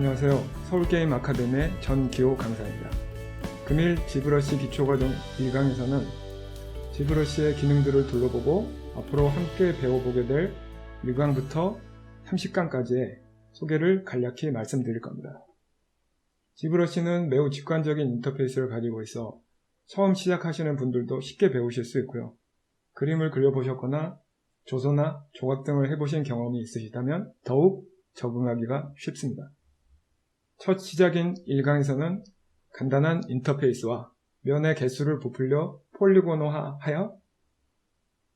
안녕하세요. 서울게임 아카데미의 전기호 강사입니다. 금일 지브러시 기초과정 1강에서는 지브러시의 기능들을 둘러보고 앞으로 함께 배워보게 될 1강부터 30강까지의 소개를 간략히 말씀드릴 겁니다. 지브러시는 매우 직관적인 인터페이스를 가지고 있어 처음 시작하시는 분들도 쉽게 배우실 수 있고요. 그림을 그려보셨거나 조소나 조각 등을 해보신 경험이 있으시다면 더욱 적응하기가 쉽습니다. 첫 시작인 1강에서는 간단한 인터페이스와 면의 개수를 부풀려 폴리곤화하여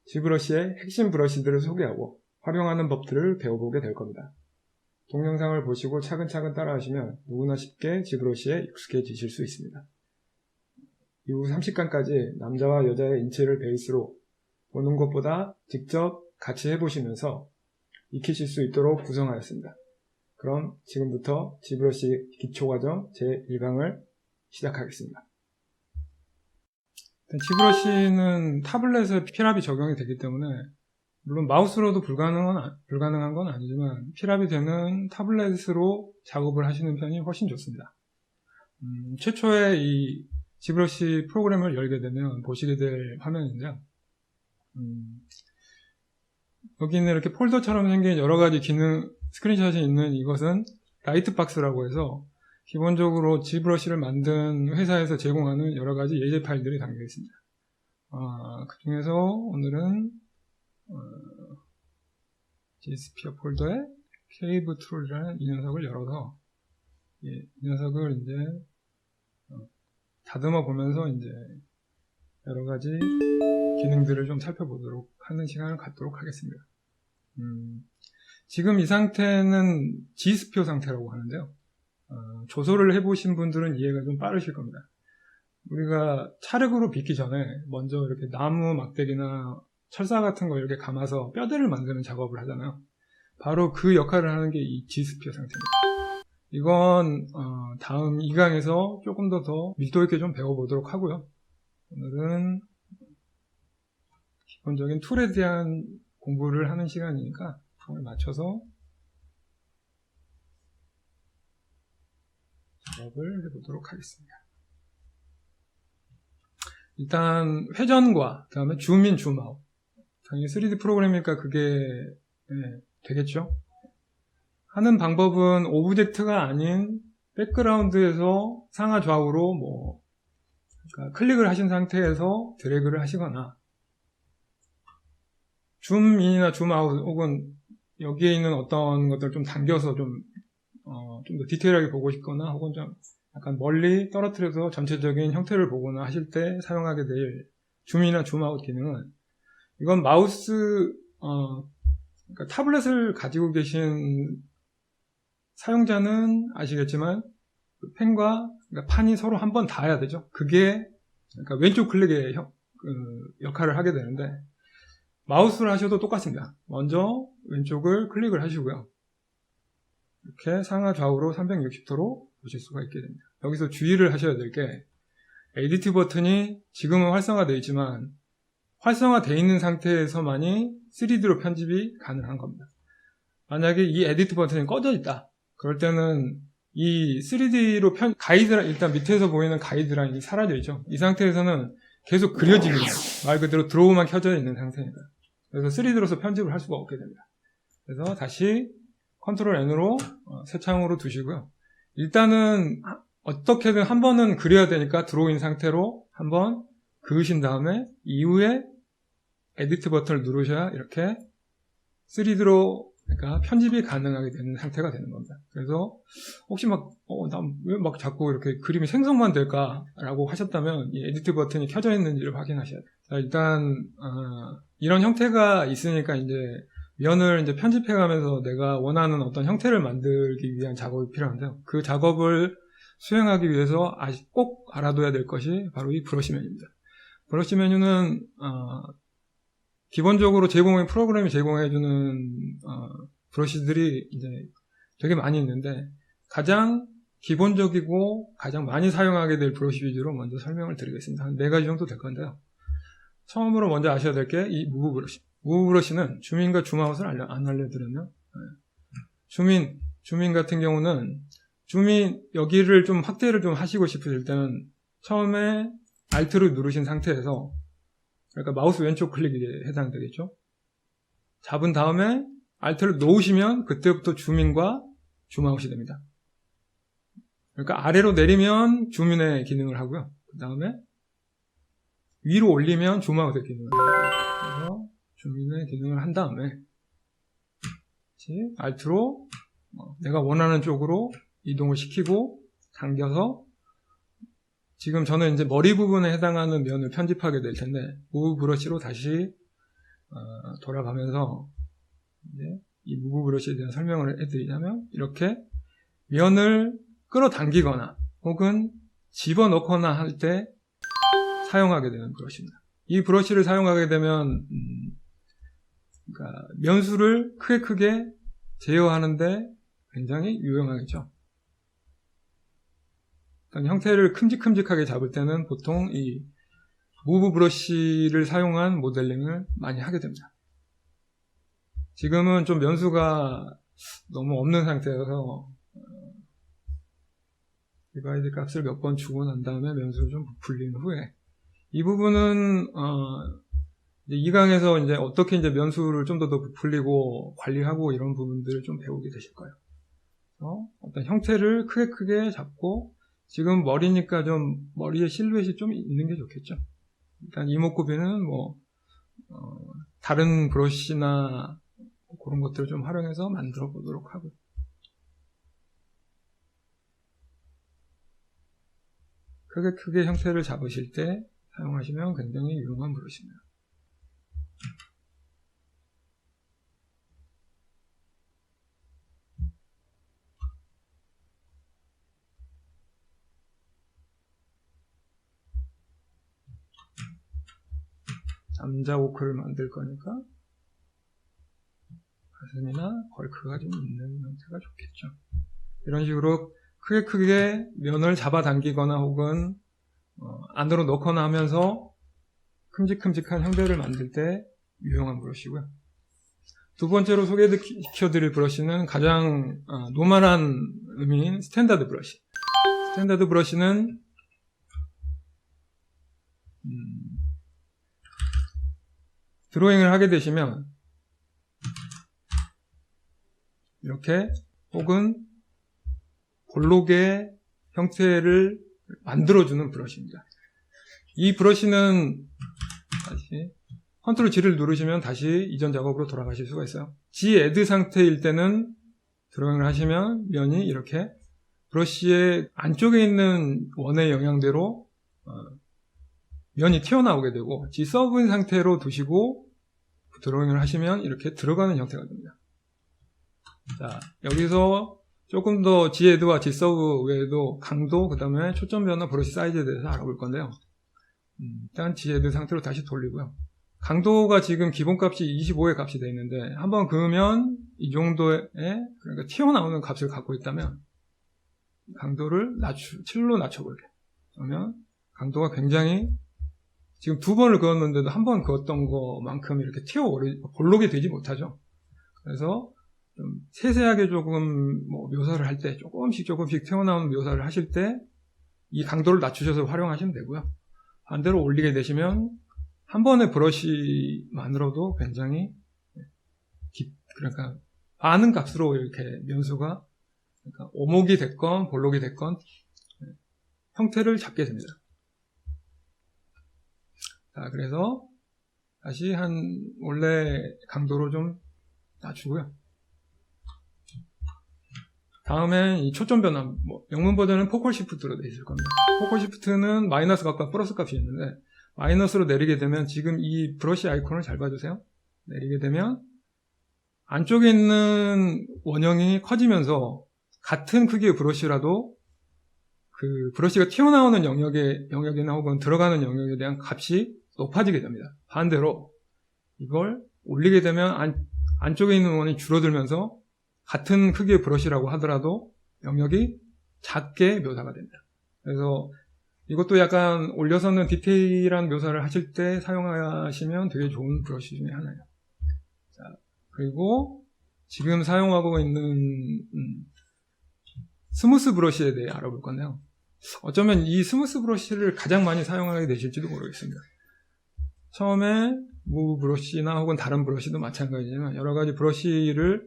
지브러시의 핵심 브러쉬들을 소개하고 활용하는 법들을 배워보게 될 겁니다. 동영상을 보시고 차근차근 따라하시면 누구나 쉽게 지브러시에 익숙해지실 수 있습니다. 이후 30강까지 남자와 여자의 인체를 베이스로 보는 것보다 직접 같이 해보시면서 익히실 수 있도록 구성하였습니다. 그럼 지금부터 지브러시 기초과정 제1강을 시작하겠습니다. 지브러시는 타블렛에 필압이 적용이 되기 때문에 물론 마우스로도 불가능한 건 아니지만 필압이 되는 타블렛으로 작업을 하시는 편이 훨씬 좋습니다. 최초에 이 지브러시 프로그램을 열게 되면 보시게 될 화면인데요. 여기는 이렇게 폴더처럼 생긴 여러가지 기능 스크린샷이 있는 이것은 라이트박스라고 해서 기본적으로 지브러시를 만든 회사에서 제공하는 여러가지 예제 파일들이 담겨 있습니다. 그 중에서 오늘은 G스피어 폴더에 케이브 툴이라는 이 녀석을 열어서 이 녀석을 이제 다듬어 보면서 이제 여러가지 기능들을 좀 살펴보도록 하는 시간을 갖도록 하겠습니다. 지금 이 상태는 G스피어 상태라고 하는데요. 조소를 해보신 분들은 이해가 좀 빠르실 겁니다. 우리가 찰흙으로 빚기 전에 먼저 이렇게 나무 막대기나 철사 같은 거 이렇게 감아서 뼈대를 만드는 작업을 하잖아요. 바로 그 역할을 하는 게 이 G스피어 상태입니다. 이건 다음 2강에서 조금 더 밀도 있게 좀 배워보도록 하고요. 오늘은 기본적인 툴에 대한 공부를 하는 시간이니까 그걸 맞춰서 작업을 해보도록 하겠습니다. 일단 회전과 그 다음에 줌인, 줌아웃. 당연히 3D 프로그램이니까 그게 되겠죠. 하는 방법은 오브젝트가 아닌 백그라운드에서 상하 좌우로 그러니까 클릭을 하신 상태에서 드래그를 하시거나 줌인이나 줌아웃 혹은 여기에 있는 어떤 것들을 좀 당겨서 좀 더 디테일하게 보고 싶거나 혹은 좀 약간 멀리 떨어뜨려서 전체적인 형태를 보거나 하실 때 사용하게 될 줌이나 줌아웃 기능은 이건 마우스 그러니까 타블렛을 가지고 계신 사용자는 아시겠지만 펜과 그러니까 판이 서로 한 번 닿아야 되죠. 그게 그러니까 왼쪽 클릭의 역할을 하게 되는데 마우스를 하셔도 똑같습니다. 먼저 왼쪽을 클릭을 하시고요. 이렇게 상하 좌우로 360도로 보실 수가 있게 됩니다. 여기서 주의를 하셔야 될 게 에디트 버튼이 지금은 활성화되어 있지만 활성화되어 있는 상태에서만이 3D로 편집이 가능한 겁니다. 만약에 이 에디트 버튼이 꺼져 있다. 그럴 때는 이 3D로 가이드라인, 일단 밑에서 보이는 가이드라인이 사라져 있죠. 이 상태에서는 계속 그려집니다. 말 그대로 드로우만 켜져 있는 상태입니다. 그래서 3D로서 편집을 할 수가 없게 됩니다. 그래서 다시 컨트롤 N으로 새 창으로 두시고요. 일단은 어떻게든 한 번은 그려야 되니까 드로우인 상태로 한번 그으신 다음에 이후에 에디트 버튼을 누르셔야 이렇게 3D로 그러니까 편집이 가능하게 되는 상태가 되는 겁니다. 그래서 혹시 난 왜 자꾸 이렇게 그림이 생성만 될까라고 하셨다면 이 에디트 버튼이 켜져 있는지를 확인하셔야 돼요. 자, 일단 이런 형태가 있으니까 이제 면을 이제 편집해가면서 내가 원하는 어떤 형태를 만들기 위한 작업이 필요한데요. 그 작업을 수행하기 위해서 꼭 알아둬야 될 것이 바로 이 브러쉬 메뉴입니다. 브러쉬 메뉴는 기본적으로 프로그램이 제공해주는 브러쉬들이 이제 되게 많이 있는데 가장 기본적이고 가장 많이 사용하게 될 브러쉬 위주로 먼저 설명을 드리겠습니다. 한 4가지 정도 될 건데요. 처음으로 먼저 아셔야 될 게 이 무브 브러쉬. 무브 브러쉬는 줌인과 줌아웃을 안 알려드렸네요. 줌인 같은 경우는 줌이 여기를 좀 확대를 좀 하시고 싶으실 때는 처음에 Alt를 누르신 상태에서, 그러니까 마우스 왼쪽 클릭이 해당되겠죠. 잡은 다음에 Alt를 놓으시면 그때부터 줌인과 줌아웃이 됩니다. 그러니까 아래로 내리면 줌인의 기능을 하고요. 그 다음에 위로 올리면 줌아웃의 기능을 하고요. 그래서 줌인의 기능을 한 다음에 Alt로 내가 원하는 쪽으로 이동을 시키고 당겨서, 지금 저는 이제 머리 부분에 해당하는 면을 편집하게 될 텐데 무브 브러쉬로 다시 돌아가면서 이제 이 무브 브러쉬에 대한 설명을 해드리자면, 이렇게 면을 끌어당기거나 혹은 집어넣거나 할 때 사용하게 되는 브러쉬입니다. 이 브러쉬를 사용하게 되면 그러니까 면수를 크게 제어하는데 굉장히 유용하겠죠. 형태를 큼직큼직하게 잡을 때는 보통 이 무브 브러쉬를 사용한 모델링을 많이 하게 됩니다. 지금은 좀 면수가 너무 없는 상태여서 디바이드 값을 몇 번 주고 난 다음에 면수를 좀 부풀린 후에, 이 부분은 이 강에서 이제 어떻게 이제 면수를 좀 더 부풀리고 관리하고 이런 부분들을 좀 배우게 되실 거예요. 어떤 형태를 크게 잡고, 지금 머리니까 좀 머리에 실루엣이 좀 있는 게 좋겠죠. 일단 이목구비는 다른 브러쉬나 그런 것들을 좀 활용해서 만들어 보도록 하고요. 크게 형태를 잡으실 때 사용하시면 굉장히 유용한 브러쉬입니다. 남자 오크를 만들 거니까 가슴이나 걸크가 좀 있는 형태가 좋겠죠. 이런 식으로 크게 면을 잡아당기거나 혹은 안으로 넣거나 하면서 큼직큼직한 형태를 만들 때 유용한 브러쉬고요. 두 번째로 소개시켜드릴 브러쉬는 가장 노멀한 의미인 스탠다드 브러쉬. 스탠다드 브러쉬는 드로잉을 하게 되시면 이렇게 혹은 볼록의 형태를 만들어주는 브러쉬입니다. 이 브러쉬는 다시 컨트롤 G를 누르시면 다시 이전 작업으로 돌아가실 수가 있어요. G 애드 상태일 때는 드로잉을 하시면 면이 이렇게 브러쉬의 안쪽에 있는 원의 영향대로 면이 튀어나오게 되고, G 서브인 상태로 두시고 드로잉을 하시면 이렇게 들어가는 형태가 됩니다. 자, 여기서 조금 더 G 애드와 G 서브 외에도 강도, 그 다음에 초점 변화, 브러쉬 사이즈에 대해서 알아볼 건데요. 일단 G 애드 상태로 다시 돌리고요. 강도가 지금 기본값이 25의 값이 되어 있는데, 한번 그으면 이 정도의, 그러니까 튀어나오는 값을 갖고 있다면 강도를 7로 낮춰볼게요. 그러면 강도가 굉장히, 지금 두 번을 그었는데도 한 번 그었던 것만큼 이렇게 볼록이 되지 못하죠. 그래서 좀 세세하게 조금 묘사를 할 때 조금씩 튀어나오는 묘사를 하실 때 이 강도를 낮추셔서 활용하시면 되고요. 반대로 올리게 되시면 한 번의 브러쉬만으로도 굉장히 그러니까 많은 값으로 이렇게 면수가, 그러니까 오목이 됐건 볼록이 됐건 형태를 잡게 됩니다. 자, 그래서 다시 원래 강도로 좀 낮추고요. 다음에 이 초점 변화, 영문 버전은 포컬 시프트로 되어 있을 겁니다. 포컬 시프트는 마이너스 값과 플러스 값이 있는데, 마이너스로 내리게 되면, 지금 이 브러쉬 아이콘을 잘 봐주세요. 내리게 되면 안쪽에 있는 원형이 커지면서 같은 크기의 브러쉬라도 그 브러쉬가 튀어나오는 영역이나 혹은 들어가는 영역에 대한 값이 높아지게 됩니다. 반대로 이걸 올리게 되면 안쪽에 있는 원이 줄어들면서 같은 크기의 브러쉬라고 하더라도 영역이 작게 묘사가 됩니다. 그래서 이것도 약간 올려서는 디테일한 묘사를 하실 때 사용하시면 되게 좋은 브러쉬 중에 하나예요. 자, 그리고 지금 사용하고 있는 스무스 브러쉬에 대해 알아볼 건데요. 어쩌면 이 스무스 브러쉬를 가장 많이 사용하게 되실지도 모르겠습니다. 처음에 무브 브러쉬나 혹은 다른 브러쉬도 마찬가지지만 여러 가지 브러쉬를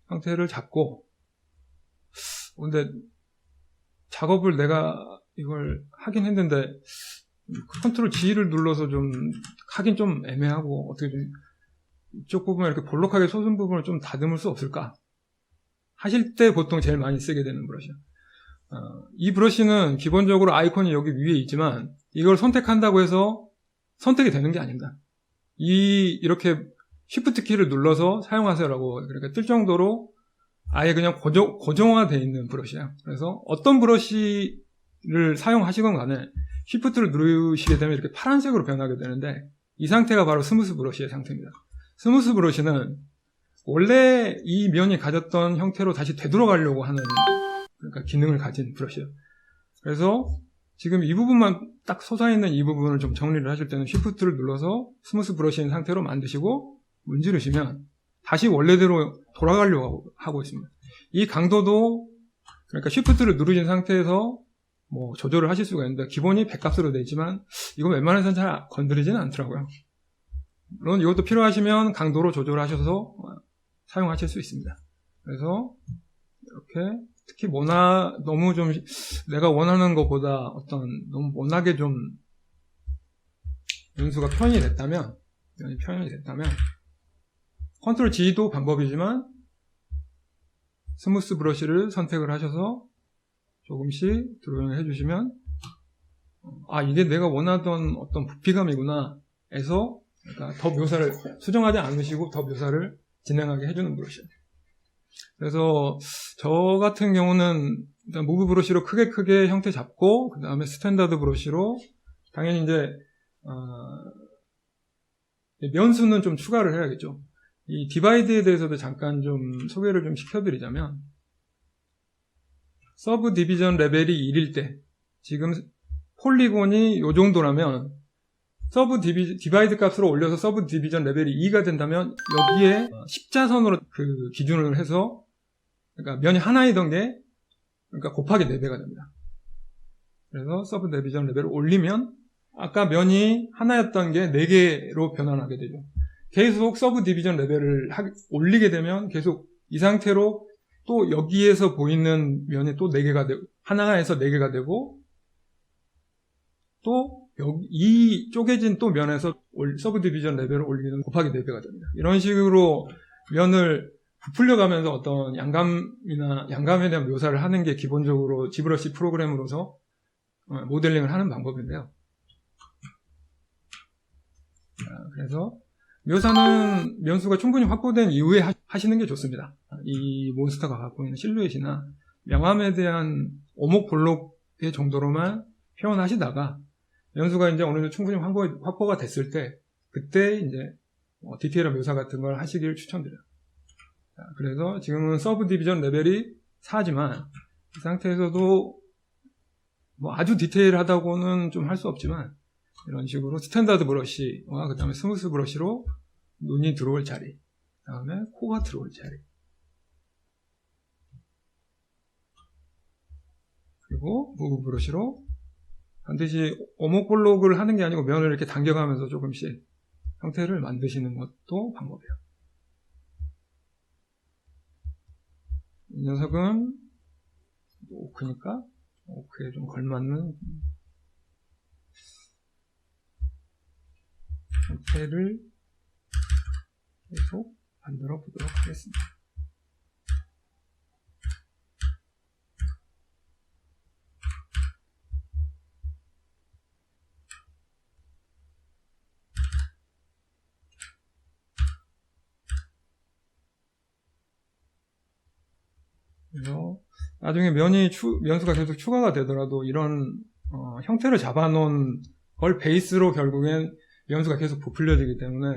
형태를 잡고, 근데 작업을 내가 이걸 하긴 했는데 컨트롤 G를 눌러서 좀 하긴 좀 애매하고, 어떻게 좀 이쪽 부분을 이렇게 볼록하게 솟은 부분을 좀 다듬을 수 없을까 하실 때 보통 제일 많이 쓰게 되는 브러쉬. 이 브러쉬는 기본적으로 아이콘이 여기 위에 있지만 이걸 선택한다고 해서 선택이 되는 게 아닙니다. 이렇게 Shift 키를 눌러서 사용하세요라고 그러니까 뜰 정도로 아예 그냥 고정화되어 있는 브러쉬예요. 그래서 어떤 브러쉬를 사용하시건 간에 Shift를 누르시게 되면 이렇게 파란색으로 변하게 되는데, 이 상태가 바로 스무스 브러쉬의 상태입니다. 스무스 브러쉬는 원래 이 면이 가졌던 형태로 다시 되돌아가려고 하는, 그러니까 기능을 가진 브러쉬예요. 그래서 지금 이 부분만 딱 솟아있는 이 부분을 좀 정리를 하실 때는 Shift를 눌러서 스무스 브러쉬인 상태로 만드시고 문지르시면 다시 원래대로 돌아가려고 하고 있습니다. 이 강도도 그러니까 Shift를 누르신 상태에서 뭐 조절을 하실 수가 있는데, 기본이 100값으로 되어 있지만 이건 웬만해서는 잘 건드리지는 않더라고요. 물론 이것도 필요하시면 강도로 조절하셔서 사용하실 수 있습니다. 그래서 이렇게 특히 너무 좀 내가 원하는 것보다 어떤 너무 모나게 좀 연수가 면이 표현이 됐다면 컨트롤 G도 방법이지만 스무스 브러쉬를 선택을 하셔서 조금씩 드로잉을 해주시면, 이게 내가 원하던 어떤 부피감이구나 해서, 그러니까 더 묘사를 수정하지 않으시고 더 묘사를 진행하게 해주는 브러쉬예요. 그래서 저 같은 경우는 일단 무브 브러쉬로 크게 형태 잡고, 그 다음에 스탠다드 브러쉬로 당연히 이제 면수는 좀 추가를 해야겠죠. 이 디바이드에 대해서도 잠깐 좀 소개를 좀 시켜드리자면, 서브 디비전 레벨이 1일 때, 지금 폴리곤이 이 정도라면 디바이드 값으로 올려서 서브 디비전 레벨이 2가 된다면 여기에 십자선으로 그 기준을 해서, 그러니까 면이 하나이던 게 그러니까 곱하기 4배가 됩니다. 그래서 서브 디비전 레벨을 올리면 아까 면이 하나였던 게 4개로 변환하게 되죠. 계속 서브 디비전 레벨을 올리게 되면 계속 이 상태로 또 여기에서 보이는 면이 또 4개가 되고, 하나에서 4개가 되고, 또 여기 이 쪼개진 또 면에서 서브 디비전 레벨을 올리는 곱하기 4배가 됩니다. 이런 식으로 면을 부풀려가면서 어떤 양감에 대한 묘사를 하는 게 기본적으로 지브러시 프로그램으로서 모델링을 하는 방법인데요. 그래서 묘사는 면수가 충분히 확보된 이후에 하시는 게 좋습니다. 이 몬스터가 갖고 있는 실루엣이나 명암에 대한 오목볼록의 정도로만 표현하시다가 면수가 이제 어느 정도 충분히 확보가 됐을 때, 그때 이제 디테일한 묘사 같은 걸 하시길 추천드려요. 그래서 지금은 서브 디비전 레벨이 4지만 이 상태에서도 뭐 아주 디테일하다고는 좀 할 수 없지만, 이런 식으로 스탠다드 브러쉬와 그 다음에 스무스 브러쉬로 눈이 들어올 자리, 그 다음에 코가 들어올 자리, 그리고 무브 브러쉬로 반드시 오목볼록을 하는 게 아니고 면을 이렇게 당겨가면서 조금씩 형태를 만드시는 것도 방법이에요. 이 녀석은 오크니까 오크에 좀 걸맞는 형태를 계속 만들어 보도록 하겠습니다. 그래서 나중에 면수가 계속 추가가 되더라도 이런 형태를 잡아놓은 걸 베이스로 결국엔 면수가 계속 부풀려지기 때문에,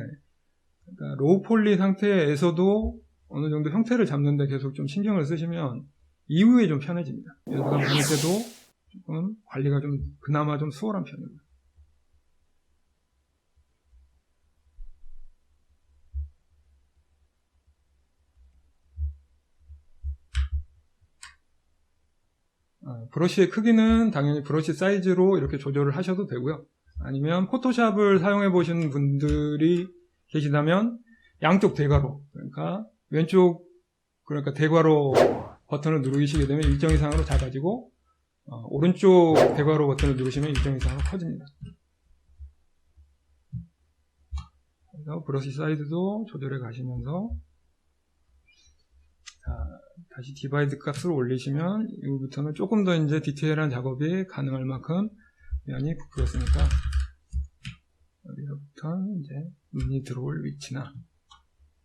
그러니까 로우 폴리 상태에서도 어느 정도 형태를 잡는데 계속 좀 신경을 쓰시면 이후에 좀 편해집니다. 면수가 많을 때도 조금 관리가 좀 그나마 좀 수월한 편입니다. 브러쉬의 크기는 당연히 브러쉬 사이즈로 이렇게 조절을 하셔도 되고요. 아니면 포토샵을 사용해 보신 분들이 계시다면 양쪽 대괄호, 그러니까 왼쪽 그러니까 대괄호 버튼을 누르시게 되면 일정 이상으로 작아지고 오른쪽 대괄호 버튼을 누르시면 일정 이상으로 커집니다. 그래서 브러쉬 사이즈도 조절해 가시면서 다시 디바이드 값을 올리시면 이후부터는 조금 더 이제 디테일한 작업이 가능할 만큼 면이 부풀었으니까 여기서부터 이제 눈이 들어올 위치나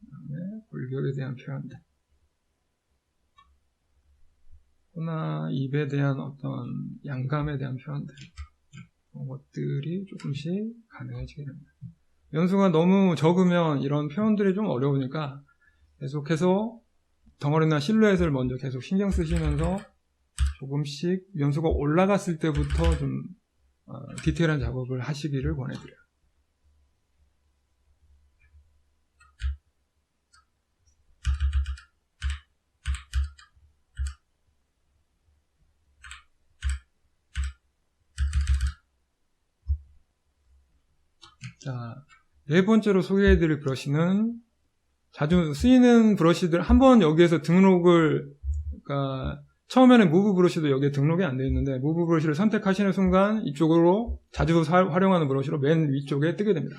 그다음에 골격에 대한 표현들, 코나 입에 대한 어떤 양감에 대한 표현들, 그런 것들이 조금씩 가능해지게 됩니다. 연수가 너무 적으면 이런 표현들이 좀 어려우니까 계속해서 덩어리나 실루엣을 먼저 계속 신경 쓰시면서 조금씩 연수가 올라갔을 때부터 좀 디테일한 작업을 하시기를 권해드려요. 자, 네 번째로 소개해드릴 브러쉬는 자주 쓰이는 브러쉬들, 한번 여기에서 등록을, 그러니까 처음에는 무브 브러쉬도 여기에 등록이 안 되어 있는데 무브 브러쉬를 선택하시는 순간 이쪽으로 자주 활용하는 브러쉬로 맨 위쪽에 뜨게 됩니다.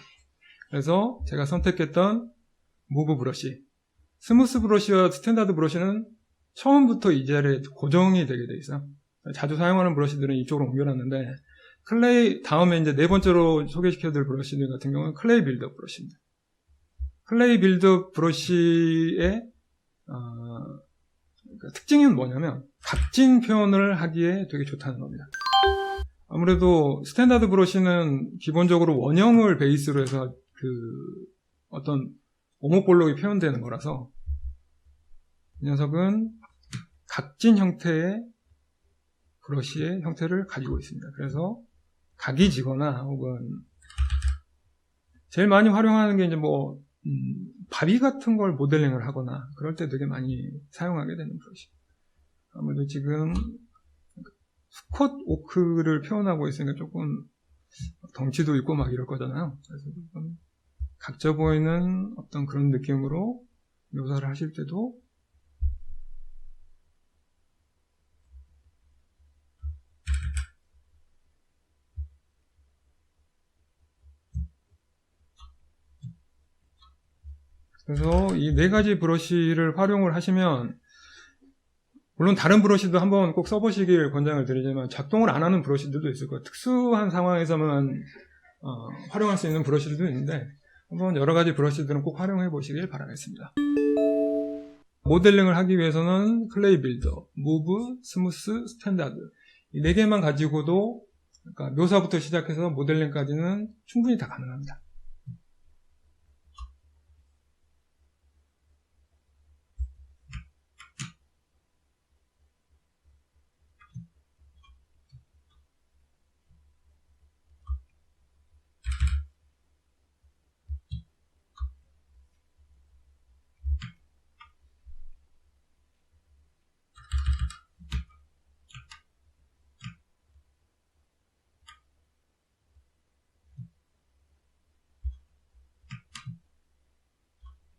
그래서 제가 선택했던 무브 브러쉬, 스무스 브러쉬와 스탠다드 브러쉬는 처음부터 이 자리에 고정이 되게 돼 있어요. 자주 사용하는 브러쉬들은 이쪽으로 옮겨놨는데 클레이, 다음에 이제 네 번째로 소개시켜드릴 브러쉬들 같은 경우는 클레이 빌드업 브러쉬입니다. 클레이 빌드업 브러쉬의 그러니까 특징은 뭐냐면 각진 표현을 하기에 되게 좋다는 겁니다. 아무래도 스탠다드 브러쉬는 기본적으로 원형을 베이스로 해서 어떤 오목볼록이 표현되는 거라서 이 녀석은 각진 형태의 브러쉬의 형태를 가지고 있습니다. 그래서 각이 지거나 혹은 제일 많이 활용하는 게 이제 바비 같은 걸 모델링을 하거나 그럴 때 되게 많이 사용하게 되는 브러쉬. 아무래도 지금 스콧 오크를 표현하고 있으니까 조금 덩치도 있고 막 이럴 거잖아요. 그래서 좀 각져 보이는 어떤 그런 느낌으로 묘사를 하실 때도 그래서 이 네 가지 브러쉬를 활용을 하시면 물론 다른 브러쉬도 한번 꼭 써보시길 권장을 드리지만 작동을 안 하는 브러쉬들도 있을 거예요. 특수한 상황에서만 활용할 수 있는 브러쉬들도 있는데 한번 여러 가지 브러쉬들은 꼭 활용해 보시길 바라겠습니다. 모델링을 하기 위해서는 클레이 빌더, 무브, 스무스, 스탠다드 이 네 개만 가지고도 그러니까 묘사부터 시작해서 모델링까지는 충분히 다 가능합니다.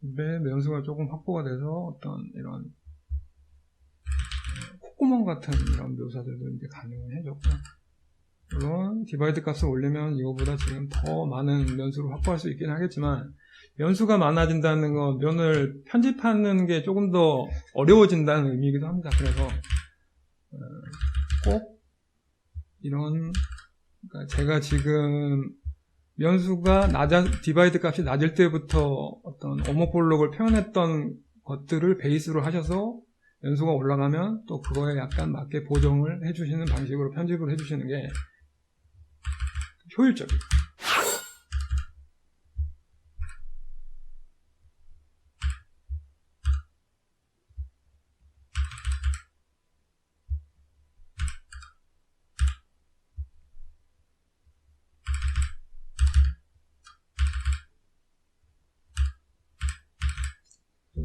입의 면수가 조금 확보가 돼서 어떤 이런 콧구멍 같은 이런 묘사들도 이제 가능해졌고요. 물론 디바이드 값을 올리면 이거보다 지금 더 많은 면수를 확보할 수 있긴 하겠지만 면수가 많아진다는 건 면을 편집하는 게 조금 더 어려워진다는 의미이기도 합니다. 그래서 꼭 이런 그러니까 제가 지금 면수가 디바이드 값이 낮을 때부터 어떤 오목볼록을 표현했던 것들을 베이스로 하셔서 면수가 올라가면 또 그거에 약간 맞게 보정을 해주시는 방식으로 편집을 해주시는 게 효율적이에요.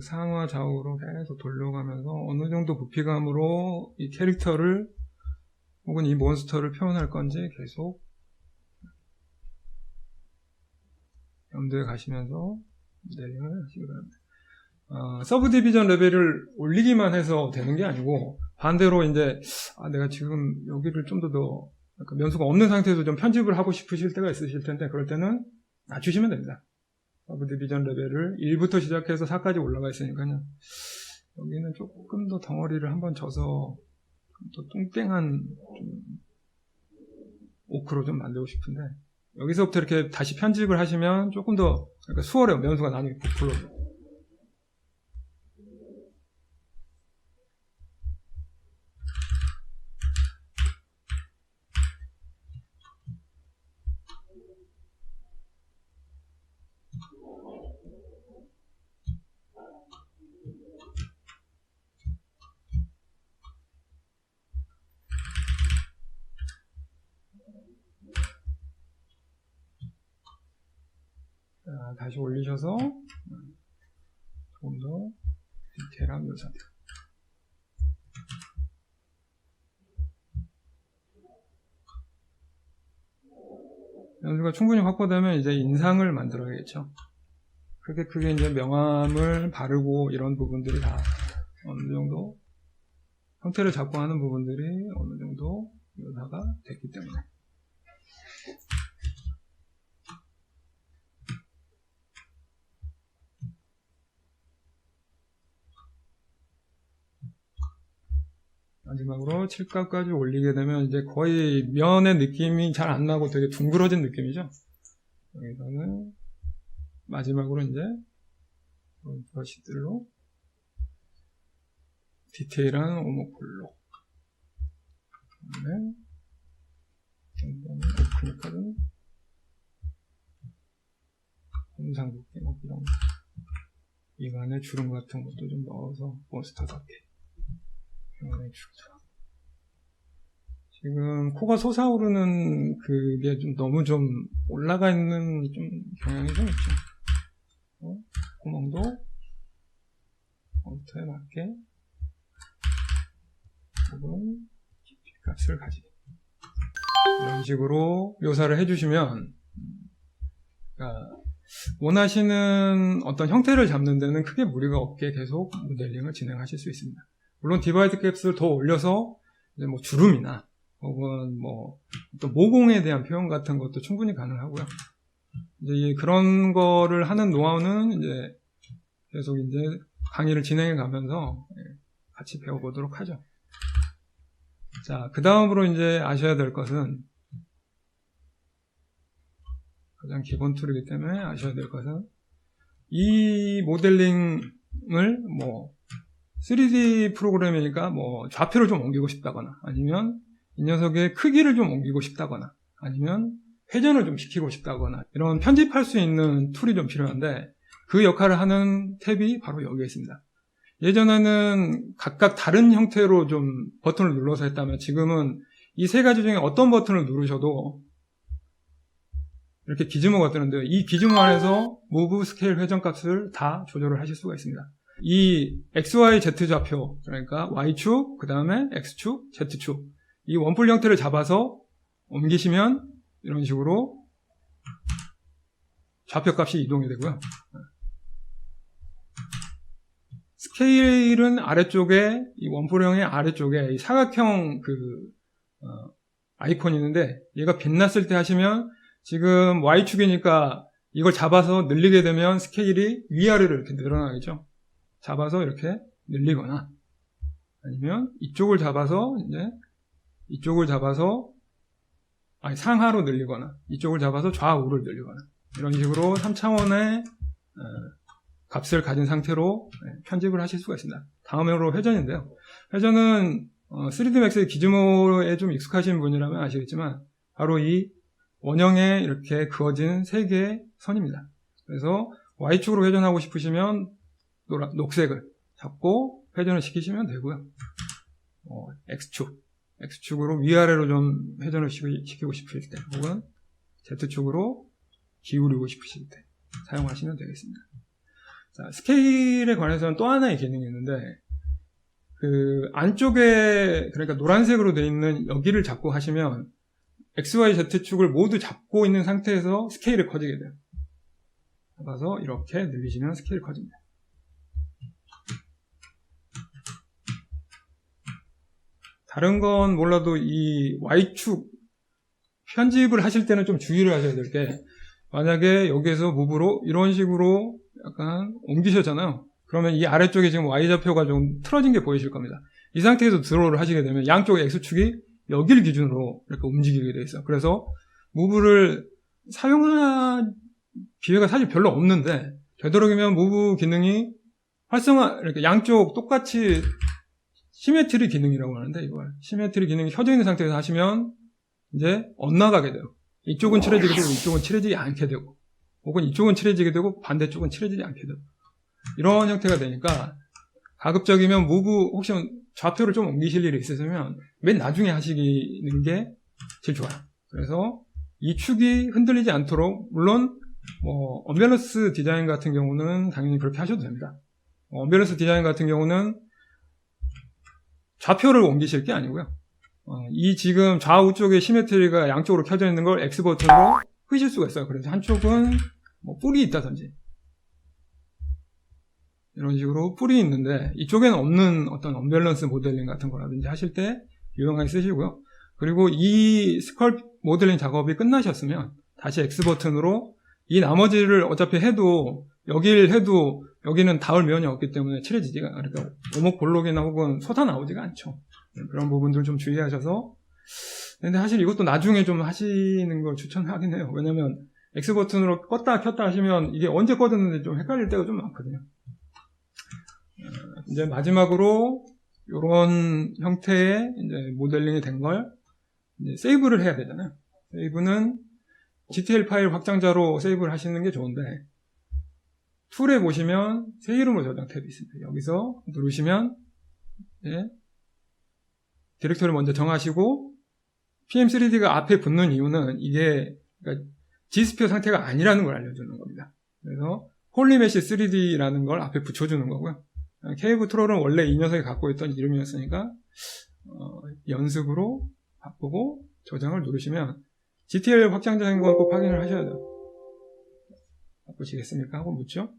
상하 좌우로 계속 돌려가면서 어느 정도 부피감으로 이 캐릭터를 혹은 이 몬스터를 표현할 건지 계속 염두에 가시면서 모델링을 하시기 바랍니다. 서브 디비전 레벨을 올리기만 해서 되는 게 아니고 반대로 이제 내가 지금 여기를 좀 더 변수가 없는 상태에서 좀 편집을 하고 싶으실 때가 있으실 텐데 그럴 때는 낮추시면 됩니다. 서브 디비전 레벨을 1부터 시작해서 4까지 올라가 있으니까요. 여기는 조금 더 덩어리를 한번 져서 또 뚱땡한 좀 오크로 좀 만들고 싶은데 여기서부터 이렇게 다시 편집을 하시면 조금 더 수월해요. 변수가 나중에 불러요. 자, 다시 올리셔서 조금 더 디테일한 묘사들. 변수가 충분히 확보되면 이제 인상을 만들어야겠죠. 그게 이제 명암을 바르고 이런 부분들이 다 어느 정도 형태를 잡고 하는 부분들이 어느 정도 묘사가 됐기 때문에. 마지막으로 칠각까지 올리게 되면 이제 거의 면의 느낌이 잘 안 나고 되게 둥그러진 느낌이죠. 여기서는 마지막으로 이제 브러쉬들로 디테일한 오목블록, 그다음에 오크니까는 hom상국기 이런 이간에 주름 같은 것도 좀 넣어서 몬스터답게 표현해 주죠. 지금 코가 솟아오르는 그게 좀 너무 좀 올라가 있는 좀 경향이 좀 있죠. 구멍도 몬스터에 맞게 혹은 깊이 값을 가지게 이런 식으로 묘사를 해주시면 그러니까 원하시는 어떤 형태를 잡는 데는 크게 무리가 없게 계속 모델링을 진행하실 수 있습니다. 물론 디바이드 값을 더 올려서 이제 뭐 주름이나 혹은 뭐 또 모공에 대한 표현 같은 것도 충분히 가능하고요. 이제 그런 거를 하는 노하우는 이제 계속 이제 강의를 진행해 가면서 같이 배워보도록 하죠. 자, 그 다음으로 이제 아셔야 될 것은 가장 기본 툴이기 때문에 아셔야 될 것은 이 모델링을 뭐 3D 프로그램이니까 뭐 좌표를 좀 옮기고 싶다거나 아니면 이 녀석의 크기를 좀 옮기고 싶다거나 아니면 회전을 좀 시키고 싶다거나 이런 편집할 수 있는 툴이 좀 필요한데 그 역할을 하는 탭이 바로 여기에 있습니다. 예전에는 각각 다른 형태로 좀 버튼을 눌러서 했다면 지금은 이 세 가지 중에 어떤 버튼을 누르셔도 이렇게 기즈모가 뜨는데요. 이 기즈모 안에서 무브, 스케일, 회전 값을 다 조절을 하실 수가 있습니다. 이 XY, Z 좌표, 그러니까 Y축, 그 다음에 X축, Z축 이 원뿔 형태를 잡아서 옮기시면 이런 식으로 좌표 값이 이동이 되고요. 스케일은 아래쪽에 이 원뿔형의 아래쪽에 이 사각형 아이콘이 있는데 얘가 빛났을 때 하시면 지금 Y축이니까 이걸 잡아서 늘리게 되면 스케일이 위아래로 이렇게 늘어나겠죠. 잡아서 이렇게 늘리거나 아니면 이쪽을 잡아서 상하로 늘리거나 이쪽을 잡아서 좌우를 늘리거나 이런 식으로 3차원의 값을 가진 상태로 편집을 하실 수가 있습니다. 다음으로 회전인데요. 회전은 3D Max의 기즈모에 좀 익숙하신 분이라면 아시겠지만 바로 이 원형에 이렇게 그어진 3개의 선입니다. 그래서 Y축으로 회전하고 싶으시면 녹색을 잡고 회전을 시키시면 되고요. X축으로 위아래로 좀 회전을 시키고 싶으실 때 혹은 Z축으로 기울이고 싶으실 때 사용하시면 되겠습니다. 자, 스케일에 관해서는 또 하나의 기능이 있는데 그 안쪽에 그러니까 노란색으로 되어 있는 여기를 잡고 하시면 XYZ축을 모두 잡고 있는 상태에서 스케일이 커지게 돼요. 잡아서 이렇게 늘리시면 스케일이 커집니다. 다른 건 몰라도 이 Y축 편집을 하실 때는 좀 주의를 하셔야 될 게, 만약에 여기에서 무브로 이런 식으로 약간 옮기셨잖아요. 그러면 이 아래쪽에 지금 Y좌표가 좀 틀어진 게 보이실 겁니다. 이 상태에서 드로우를 하시게 되면 양쪽 X축이 여기를 기준으로 이렇게 움직이게 되어 있어요. 그래서 무브를 사용할 기회가 사실 별로 없는데, 되도록이면 무브 기능이 이렇게 양쪽 똑같이 시메트리 기능이라고 하는데, 이걸 시메트리 기능이 켜져 있는 상태에서 하시면 이제 엇나가게 돼요. 이쪽은 칠해지게 되고 이쪽은 칠해지지 않게 되고, 혹은 이쪽은 칠해지게 되고 반대쪽은 칠해지지 않게 되고, 이런 형태가 되니까 가급적이면 무브 혹시 좌표를 좀 옮기실 일이 있으시면 맨 나중에 하시는 게 제일 좋아요. 그래서 이 축이 흔들리지 않도록, 물론 언밸런스 디자인 같은 경우는 당연히 그렇게 하셔도 됩니다. 언밸런스 디자인 같은 경우는 좌표를 옮기실 게 아니고요. 이 지금 좌우쪽에 시메트리가 양쪽으로 켜져 있는 걸 X 버튼으로 끄실 수가 있어요. 그래서 한쪽은 뿔이 있다든지 이런 식으로 뿔이 있는데 이쪽에는 없는 어떤 언밸런스 모델링 같은 거라든지 하실 때 유용하게 쓰시고요. 그리고 이 스컬 모델링 작업이 끝나셨으면 다시 X 버튼으로 이 나머지를 어차피 해도 여기는 닿을 면이 없기 때문에 칠해지지가, 그러니까 오목 볼록이나 혹은 솟아 나오지가 않죠. 그런 부분들 좀 주의하셔서. 근데 사실 이것도 나중에 좀 하시는 걸 추천하긴 해요. 왜냐면 X 버튼으로 껐다 켰다 하시면 이게 언제 꺼졌는지 좀 헷갈릴 때가 좀 많거든요. 이제 마지막으로 이런 형태의 이제 모델링이 된 걸 이제 세이브를 해야 되잖아요. 세이브는 GTL 파일 확장자로 세이브를 하시는 게 좋은데, 툴에 보시면 새 이름으로 저장 탭이 있습니다. 여기서 누르시면 디렉토리 먼저 정하시고, PM3D가 앞에 붙는 이유는 이게 그러니까 G스피어 상태가 아니라는 걸 알려주는 겁니다. 그래서 홀리메시 3D라는 걸 앞에 붙여주는 거고요. 케이브 트롤은 원래 이 녀석이 갖고 있던 이름이었으니까 연습으로 바꾸고 저장을 누르시면 GTL 확장자인 건 꼭 확인을 하셔야 돼요. 바꾸시겠습니까? 하고 묻죠.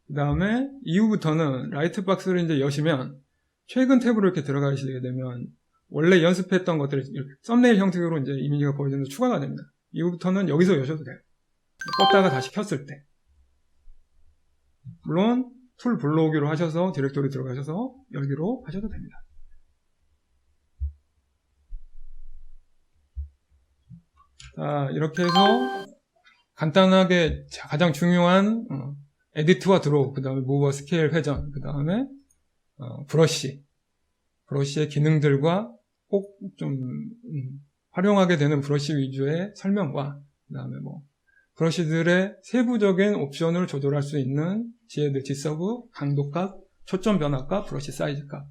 그 다음에 이후부터는 라이트 박스를 이제 여시면 최근 탭으로 이렇게 들어가시게 되면 원래 연습했던 것들이 이렇게 썸네일 형태로 이제 이미지가 보여지면서 추가가 됩니다. 이후부터는 여기서 여셔도 돼요. 껐다가 다시 켰을 때. 물론 툴 불러오기로 하셔서 디렉토리 들어가셔서 열기로 하셔도 됩니다. 자, 이렇게 해서 간단하게 가장 중요한 에디트와 드로우, 그 다음에 무버 스케일 회전, 그 다음에 브러쉬의 기능들과 꼭 좀 활용하게 되는 브러쉬 위주의 설명과, 그 다음에 브러쉬들의 세부적인 옵션을 조절할 수 있는 지혜들, G서브, 강도값, 초점 변화값, 브러쉬 사이즈값,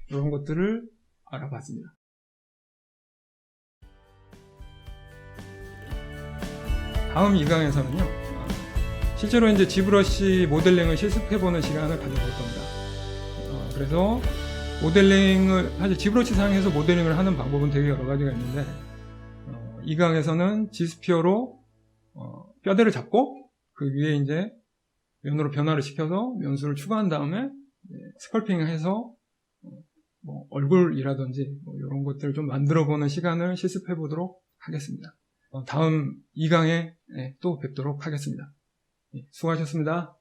이런 것들을 알아봤습니다. 다음 2강에서는요, 실제로 이제 G브러쉬 모델링을 실습해보는 시간을 가져볼 겁니다. 그래서 사실 G브러쉬 상에서 모델링을 하는 방법은 되게 여러 가지가 있는데, 2강에서는 G스피어로 뼈대를 잡고 그 위에 이제 면으로 변화를 시켜서 면수를 추가한 다음에 스컬핑을 해서 얼굴이라든지 이런 것들을 좀 만들어보는 시간을 실습해보도록 하겠습니다. 다음 2강에 또 뵙도록 하겠습니다. 수고하셨습니다.